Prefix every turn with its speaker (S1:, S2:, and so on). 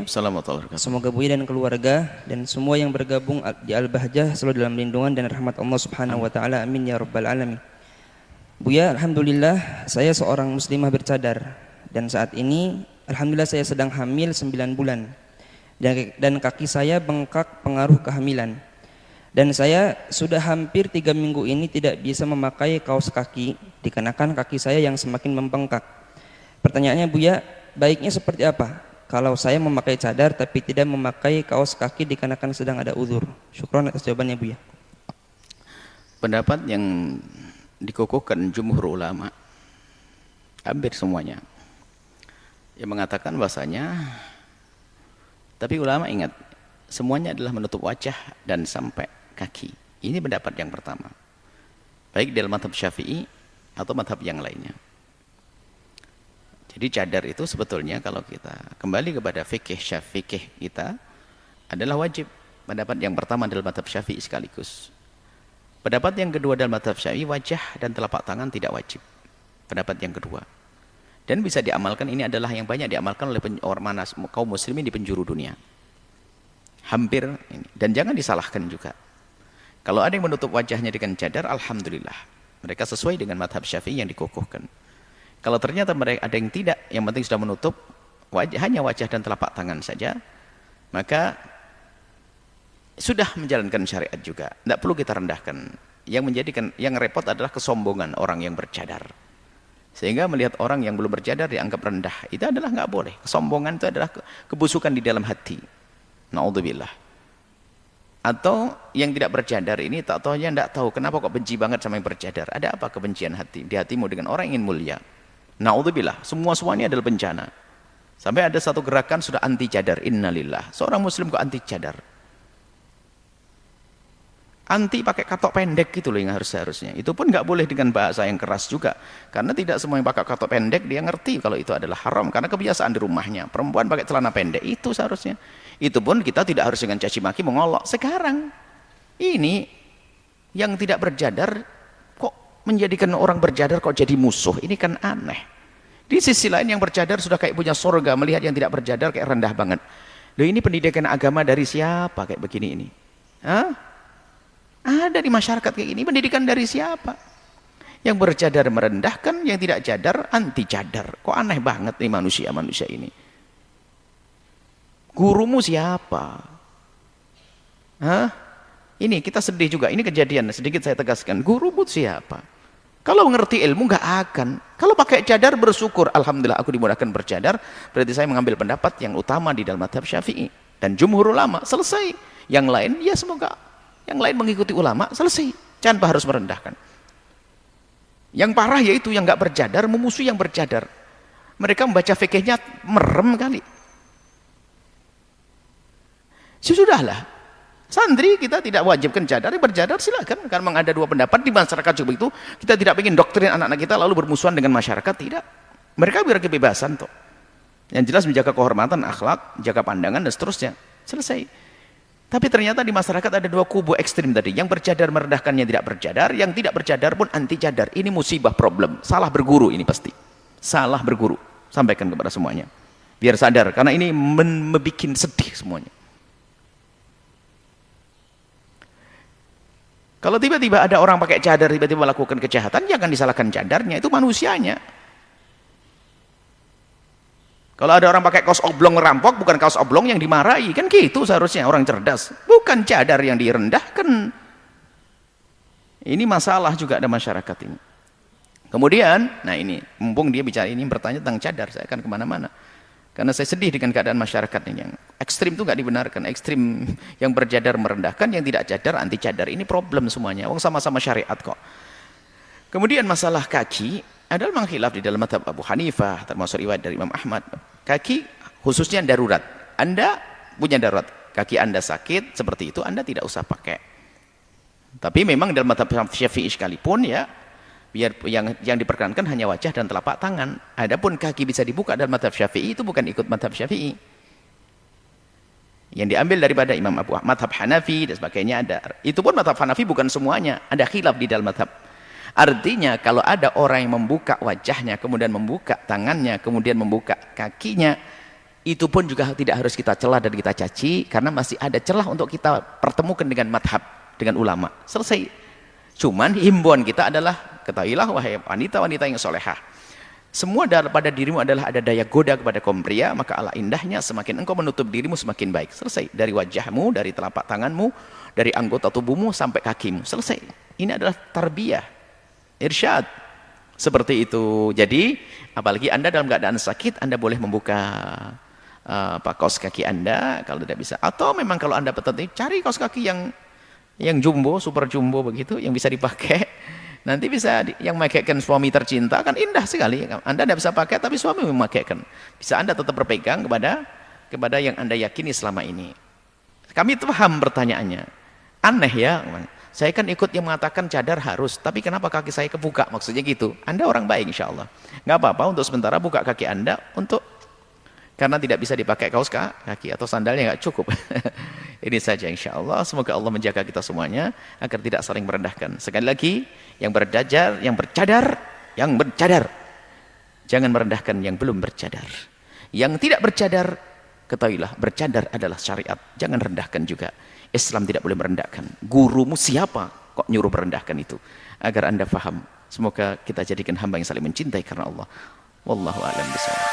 S1: Buya. Semoga Buya dan keluarga dan semua yang bergabung di Al-Bahjah selalu dalam lindungan dan rahmat Allah Subhanahu wa taala. Amin ya rabbal alamin. Buya, alhamdulillah saya seorang muslimah bercadar dan saat ini alhamdulillah saya sedang hamil 9 bulan. Dan kaki saya bengkak pengaruh kehamilan. Dan saya sudah hampir 3 minggu ini tidak bisa memakai kaos kaki dikarenakan kaki saya yang semakin membengkak. Pertanyaannya Buya, baiknya seperti apa kalau saya memakai cadar tapi tidak memakai kaos kaki dikarenakan sedang ada uzur? Syukron atas jawabannya Buya.
S2: Pendapat yang dikukuhkan jumhur ulama hampir semuanya yang mengatakan bahasanya, tapi ulama ingat semuanya adalah menutup wajah dan sampai kaki. Ini pendapat yang pertama, baik dalam mazhab Syafi'i atau mazhab yang lainnya. Jadi cadar itu sebetulnya kalau kita kembali kepada fikih Syafi'i kita adalah wajib. Pendapat yang pertama dalam mazhab Syafi'i sekaligus. Pendapat yang kedua dalam mazhab Syafi'i wajah dan telapak tangan tidak wajib. Pendapat yang kedua. Dan bisa diamalkan, ini adalah yang banyak diamalkan oleh kaum muslimin di penjuru dunia. Hampir ini. Dan jangan disalahkan juga. Kalau ada yang menutup wajahnya dengan cadar, alhamdulillah. Mereka sesuai dengan mazhab Syafi'i yang dikukuhkan. Kalau ternyata mereka ada yang tidak, yang penting sudah menutup wajah, hanya wajah dan telapak tangan saja, maka sudah menjalankan syariat juga. Tidak perlu kita rendahkan. Yang menjadikan yang repot adalah kesombongan orang yang bercadar. Sehingga melihat orang yang belum bercadar dianggap rendah. Itu adalah nggak boleh. Kesombongan itu adalah kebusukan di dalam hati. Na'udzubillah. Atau yang tidak bercadar ini tak tahunya tidak tahu kenapa kok benci banget sama yang bercadar. Ada apa kebencian hati di hatimu dengan orang yang ingin mulia? Na'udzubillah. Semuanya adalah bencana. Sampai ada satu gerakan sudah anti cadar. Innalillah. Seorang muslim kok anti cadar? Anti pakai katok pendek gitu loh yang harusnya. Itu pun nggak boleh dengan bahasa yang keras juga. Karena tidak semua yang pakai katok pendek dia ngerti kalau itu adalah haram. Karena kebiasaan di rumahnya. Perempuan pakai celana pendek itu seharusnya. Itu pun kita tidak harus dengan caci maki mengolok. Sekarang ini yang tidak berjadar kok menjadikan orang berjadar kok jadi musuh. Ini kan aneh. Di sisi lain yang berjadar sudah kayak punya surga, melihat yang tidak berjadar kayak rendah banget. Loh, ini pendidikan agama dari siapa kayak begini ini? Hah? Ada di masyarakat kayak gini, pendidikan dari siapa? Yang bercadar merendahkan, yang tidak cadar anti cadar. Kok aneh banget nih manusia ini. Gurumu siapa? Hah? Ini kita sedih juga, ini kejadian, sedikit saya tegaskan. Gurumu siapa? Kalau ngerti ilmu nggak akan. Kalau pakai cadar bersyukur, alhamdulillah aku dimudahkan bercadar, berarti saya mengambil pendapat yang utama di dalam mazhab Syafi'i dan jumhur ulama, selesai. Yang lain ya semoga yang lain mengikuti ulama, selesai. Tanpa harus merendahkan. Yang parah yaitu yang nggak bercadar memusuhi yang bercadar. Mereka membaca fikihnya merem kali. Sudahlah, santri kita tidak wajibkan cadar, bercadar silakan. Karena memang ada dua pendapat di masyarakat juga itu. Kita tidak ingin doktrin anak-anak kita lalu bermusuhan dengan masyarakat, tidak. Mereka biar kebebasan toh. Yang jelas menjaga kehormatan, akhlak, jaga pandangan dan seterusnya. Selesai. Tapi ternyata di masyarakat ada dua kubu ekstrim tadi. Yang bercadar merendahkan yang tidak bercadar, yang tidak bercadar pun anti cadar. Ini musibah, problem. Salah berguru ini pasti. Salah berguru. Sampaikan kepada semuanya. Biar sadar karena ini membuat sedih semuanya. Kalau tiba-tiba ada orang pakai cadar tiba-tiba melakukan kejahatan, jangan disalahkan cadarnya, itu manusianya. Kalau ada orang pakai kaos oblong merampok, bukan kaos oblong yang dimarahi, kan gitu seharusnya orang cerdas. Bukan cadar yang direndahkan. Ini masalah juga ada masyarakat ini. Kemudian, nah ini, mumpung dia bicara ini bertanya tentang cadar, saya akan kemana-mana. Karena saya sedih dengan keadaan masyarakat ini. Yang ekstrim itu nggak dibenarkan. Ekstrim yang bercadar merendahkan, yang tidak cadar anti cadar. Ini problem semuanya. Wong sama-sama syariat kok. Kemudian masalah kaki adalah memang khilaf di dalam mazhab Abu Hanifah, termasuk riwayat dari Imam Ahmad. Kaki khususnya darurat. Anda punya darurat, kaki Anda sakit seperti itu, Anda tidak usah pakai. Tapi memang dalam mazhab Syafi'i sekalipun ya, biar yang diperkenankan hanya wajah dan telapak tangan. Adapun kaki bisa dibuka dalam mazhab Syafi'i itu bukan ikut mazhab Syafi'i. Yang diambil daripada Imam Abu Ahmad, mazhab Hanafi dan sebagainya ada. Itu pun mazhab Hanafi bukan semuanya, ada khilaf di dalam mazhab. Artinya kalau ada orang yang membuka wajahnya, kemudian membuka tangannya, kemudian membuka kakinya, Itu pun juga tidak harus kita celah dan kita caci, karena masih ada celah untuk kita pertemukan dengan madhab, dengan ulama. Selesai. Cuman himbauan kita adalah, ketahuilah wahai wanita-wanita yang solehah, semua pada dirimu adalah ada daya goda kepada kaum pria, maka ala indahnya semakin engkau menutup dirimu semakin baik. Selesai. Dari wajahmu, dari telapak tanganmu, dari anggota tubuhmu sampai kakimu. Selesai. Ini adalah tarbiyah, irsyad. Seperti itu. Jadi, apalagi Anda dalam keadaan sakit, Anda boleh membuka kaos kaki Anda kalau tidak bisa. Atau memang kalau Anda tertarik, cari kaos kaki yang jumbo, super jumbo begitu, yang bisa dipakai. Nanti bisa yang memakaikan suami tercinta, kan indah sekali. Anda tidak bisa pakai, tapi suami memakaikan. Bisa Anda tetap berpegang kepada yang Anda yakini selama ini. Kami paham pertanyaannya. Aneh ya. Saya kan ikut yang mengatakan cadar harus, tapi kenapa kaki saya kebuka? Maksudnya gitu. Anda orang baik insya Allah. Nggak apa-apa untuk sementara buka kaki Anda karena tidak bisa dipakai kaos kaki atau sandalnya nggak cukup. Ini saja insya Allah. Semoga Allah menjaga kita semuanya agar tidak saling merendahkan. Sekali lagi, yang bercadar, jangan merendahkan yang belum bercadar. Yang tidak bercadar, ketahuilah bercadar adalah syariat. Jangan rendahkan juga. Islam tidak boleh merendahkan. Gurumu siapa kok nyuruh merendahkan itu? Agar Anda faham. Semoga kita jadikan hamba yang saling mencintai karena Allah. Wallahu a'lam bishawab.